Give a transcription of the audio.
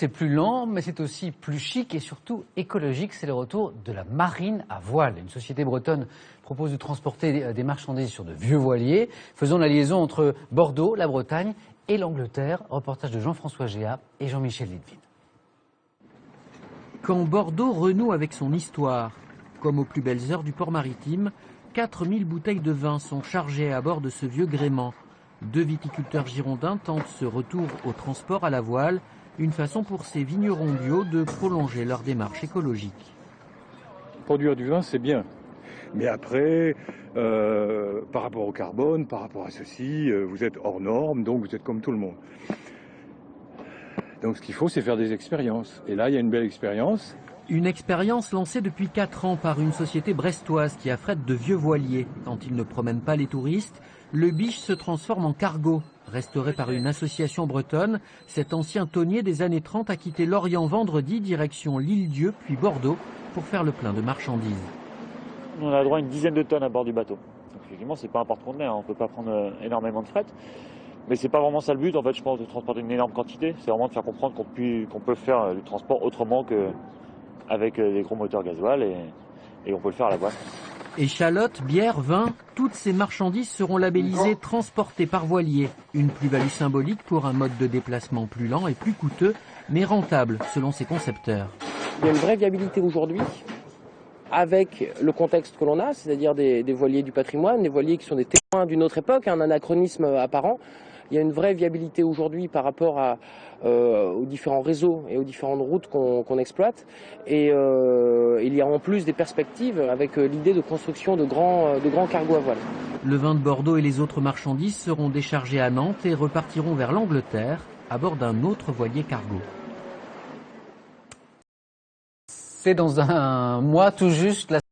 C'est plus lent, mais c'est aussi plus chic et surtout écologique. C'est le retour de la marine à voile. Une société bretonne propose de transporter des marchandises sur de vieux voiliers. Faisons la liaison entre Bordeaux, la Bretagne et l'Angleterre. Reportage de Jean-François Géat et Jean-Michel Lidvin. Quand Bordeaux renoue avec son histoire, comme aux plus belles heures du port maritime, 4000 bouteilles de vin sont chargées à bord de ce vieux gréement. Deux viticulteurs girondins tentent ce retour au transport à la voile, une façon pour ces vignerons bio de prolonger leur démarche écologique. Produire du vin, c'est bien. Mais après, par rapport au carbone, par rapport à ceci, vous êtes hors norme, donc vous êtes comme tout le monde. Donc ce qu'il faut, c'est faire des expériences. Et là, il y a une belle expérience. Une expérience lancée depuis 4 ans par une société brestoise qui affrète de vieux voiliers. Quand ils ne promènent pas les touristes, le biche se transforme en cargo. Restauré par une association bretonne, cet ancien tonnier des années 30 a quitté Lorient vendredi, direction l'Île-Dieu, puis Bordeaux, pour faire le plein de marchandises. On a droit à une dizaine de tonnes à bord du bateau. Donc, effectivement, c'est pas un porte-conteneur, on ne peut pas prendre énormément de fret. Mais c'est pas vraiment ça le but, en fait, je pense, de transporter une énorme quantité. C'est vraiment de faire comprendre qu'on peut faire du transport autrement qu'avec des gros moteurs gasoil et on peut le faire à la voile. Échalotes, bière, vin, toutes ces marchandises seront labellisées transportées par voilier. Une plus-value symbolique pour un mode de déplacement plus lent et plus coûteux, mais rentable selon ses concepteurs. Il y a une vraie viabilité aujourd'hui avec le contexte que l'on a, c'est-à-dire des voiliers du patrimoine, des voiliers qui sont des témoins d'une autre époque, un anachronisme apparent. Il y a une vraie viabilité aujourd'hui par rapport aux différents réseaux et aux différentes routes qu'on exploite. Et il y a en plus des perspectives avec l'idée de construction de grands cargos à voile. Le vin de Bordeaux et les autres marchandises seront déchargés à Nantes et repartiront vers l'Angleterre à bord d'un autre voilier cargo. C'est dans un mois tout juste.